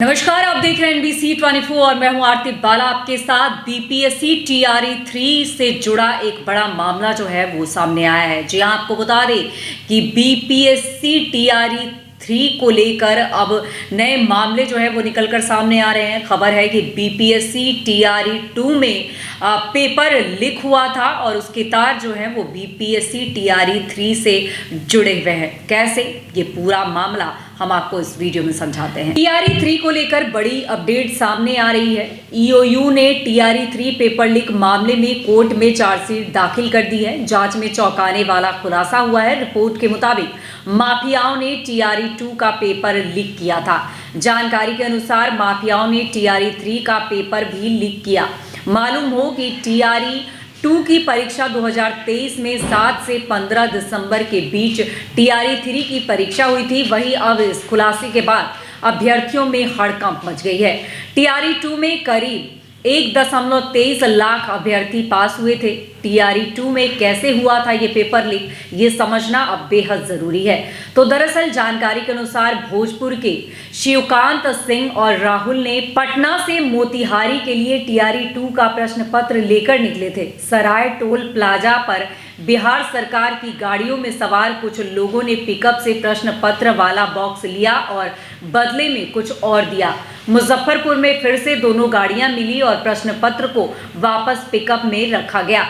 नमस्कार, आप देख रहे हैं NBC 24 और मैं हूं आरती बाला आपके साथ। बीपीएससी टीआरई 3 से जुड़ा एक बड़ा मामला जो है वो सामने आया है। जी हां, आपको बता दें कि बीपीएससी टीआरई 3 को लेकर अब नए मामले जो है वो निकलकर सामने आ रहे हैं। खबर है कि बीपीएससी टीआरई 2 में पेपर लीक हुआ था और उसके तार जो है वो बीपीएससी टीआरई 3 से जुड़े हुए हैं। कैसे, ये पूरा मामला हम आपको इस वीडियो में समझाते हैं। टीआरई 3 को लेकर बड़ी अपडेट सामने आ रही है। ईओयू ने टीआरई 3 पेपर लीक मामले में कोर्ट में चार्जशीट दाखिल कर दी है। जांच में चौंकाने वाला खुलासा हुआ है। रिपोर्ट के मुताबिक माफियाओं ने टीआरई 2 का पेपर लीक किया था। जानकारी के अनुसार माफियाओं ने टीआरई 3 का पेपर भी लीक किया। मालूम हो कि टीआरई 2 की परीक्षा 2023 में 7 से 15 दिसंबर के बीच टीआरई 3 की परीक्षा हुई थी। वहीं अब इस खुलासे के बाद अभ्यर्थियों में हड़कंप मच गई है। टीआरई 2 में करीब 1.23 लाख अभ्यर्थी पास हुए थे। टीआरई 2 में कैसे हुआ था ये पेपर लीक, ये समझना अब बेहद जरूरी है। तो दरअसल जानकारी के अनुसार भोजपुर के शिवकांत सिंह और राहुल ने पटना से मोतिहारी के लिए टीआरई 2 का प्रश्न पत्र लेकर निकले थे। सराय टोल प्लाजा पर बिहार सरकार की गाड़ियों में सवार कुछ लोगों ने पिकअप से प्रश्न पत्र वाला बॉक्स लिया और बदले में कुछ और दिया। मुजफ्फरपुर में फिर से दोनों गाड़ियां मिली और प्रश्न पत्र को वापस पिकअप में रखा गया।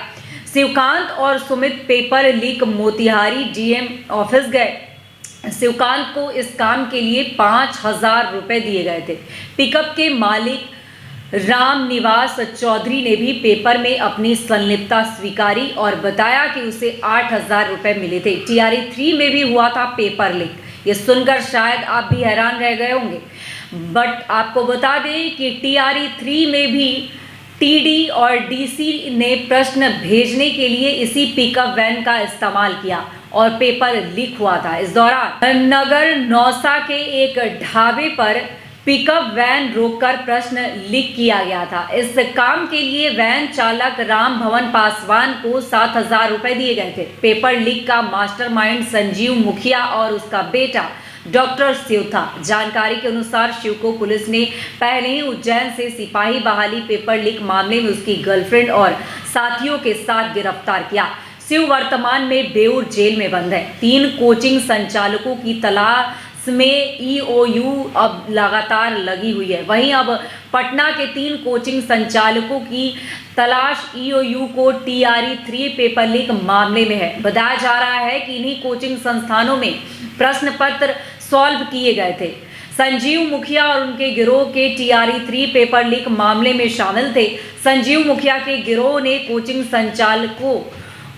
शिवकांत और Sumit paper leak Motihari DM office गए। शिवकांत को इस काम के लिए 5,000 रुपए दिए गए थे। पिकअप के मालिक राम निवास चौधरी ने भी पेपर में अपनी संलिप्तता स्वीकारी और बताया कि उसे 8,000 रुपए मिले थे। टीआरई 3 में भी हुआ था पेपर लीक। ये सुनकर शायद आप भी हैरान रह गए होंगे, बट आपको बता दें कि टीआरई 3 में भी टीडी और डीसी ने प्रश्न भेजने के लिए इसी पिकअप वैन का इस्तेमाल किया और पेपर लीक हुआ था। इस दौरान नगर नौसा के एक ढाबे पर पिकअप वैन रोककर प्रश्न लीक किया गया था। इस काम के लिए वैन चालक राम भवन पासवान को 7,000 रुपए दिए गए थे। पेपर लीक का मास्टरमाइंड संजीव मुखिया और उसका बेटा डॉक्टर शिव था। जानकारी के अनुसार शिव को पुलिस ने पहले ही उज्जैन से सिपाही बहाली पेपर लीक मामले में उसकी गर्लफ्रेंड और साथियों के साथ गिरफ्तार किया। शिव वर्तमान में बेऊर जेल में बंद है। 3 कोचिंग संचालकों की तलाश में ईओयू अब लगातार लगी हुई है। वहीं अब पटना के 3 कोचिंग संचालकों की तलाश ईओयू को टीआरई 3 पेपर लीक मामले में है। बताया जा रहा है कि इन्हीं कोचिंग संस्थानों में प्रश्न पत्र सॉल्व किए गए थे। संजीव मुखिया और उनके गिरोह के टीआरई 3 पेपर लीक मामले में शामिल थे। संजीव मुखिया के गिरोह ने कोचिंग संचालकों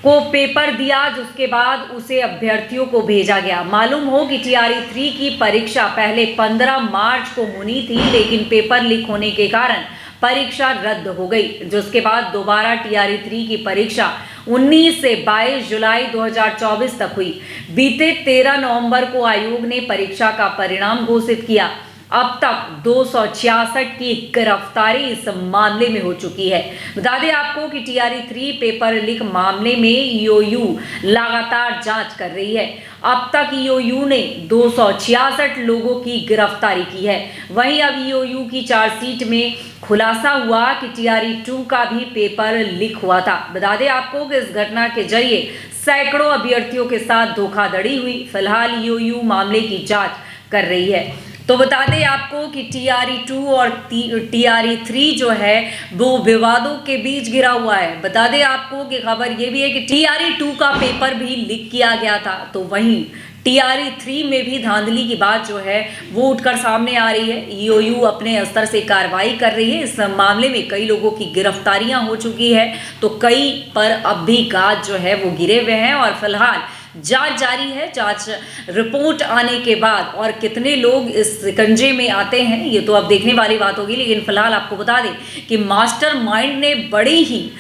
को पेपर दिया, जिसके बाद उसे अभ्यर्थियों को भेजा गया। मालूम हो कि टीआरई 3 की परीक्षा पहले 15 मार्च को होनी थी, लेकिन पेपर लीक होने के कारण परीक्षा रद्द हो गई, जिसके बाद दोबारा टीआरई 3 की परीक्षा 19 से 22 जुलाई 2024 तक हुई। बीते 13 नवंबर को आयोग ने परीक्षा का परिणाम घोषित किया। अब तक 266 की गिरफ्तारी इस मामले में हो चुकी है। बता दें आपको कि टीआरई 3 पेपर लीक मामले में ईओयू लगातार जांच कर रही है। अब तक ईओयू ने 266 लोगों की गिरफ्तारी की है। वहीं अब ईओयू की चार्जशीट में खुलासा हुआ कि टीआरई 2 का भी पेपर लीक हुआ था। बता दें आपको कि इस घटना के जरिए सैकड़ों अभ्यर्थियों के साथ धोखाधड़ी हुई। फिलहाल ईओयू मामले की जांच कर रही है। तो बता दें आपको कि टीआरई 2 और टीआरई 3 जो है वो विवादों के बीच गिरा हुआ है। बता दें आपको कि खबर ये भी है कि टीआरई 2 का पेपर भी लीक किया गया था। तो वहीं टीआरई 3 में भी धांधली की बात जो है वो उठकर सामने आ रही है। ईओयू अपने स्तर से कार्रवाई कर रही है। इस मामले में कई लोगों की गिरफ्तारियां हो चुकी है, तो कई पर अब भी गाज जो है वो गिरे हुए हैं और फिलहाल जांच जारी है। जांच रिपोर्ट आने के बाद और कितने लोग इस शिकंजे में आते हैं ये तो अब देखने वाली बात होगी, लेकिन फिलहाल आपको बता दें कि मास्टरमाइंड ने बड़ी ही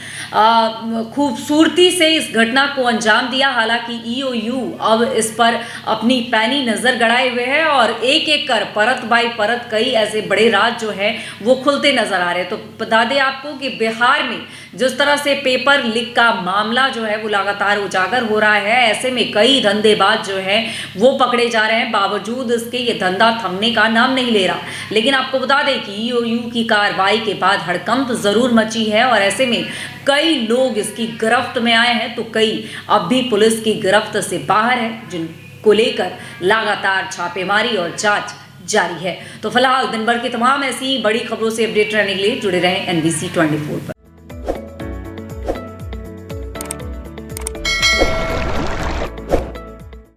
खूबसूरती से इस घटना को अंजाम दिया। हालांकि ईओयू अब इस पर अपनी पैनी नजर गड़ाए हुए है और एक एक कर परत बाई परत कई ऐसे बड़े राज जो है वो खुलते नजर आ रहे हैं। तो बता दें आपको कि बिहार में जिस तरह से पेपर लीक का मामला जो है वो लगातार उजागर हो रहा है, ऐसे में में कई धंधेबाज जो है वो पकड़े जा रहे हैं, बावजूद इसके ये धंधा थमने का नाम नहीं ले रहा। लेकिन आपको बता दें कि ईओयू की कार्रवाई के बाद हड़कंप जरूर मची है और ऐसे में कई लोग इसकी गिरफ्त में आए हैं, तो कई अब भी पुलिस की गिरफ्त से बाहर है, जिनको लेकर लगातार छापेमारी और जांच जारी है। तो फिलहाल दिन भर की तमाम ऐसी बड़ी खबरों से अपडेट रहने के लिए जुड़े रहें NBC 24 पर।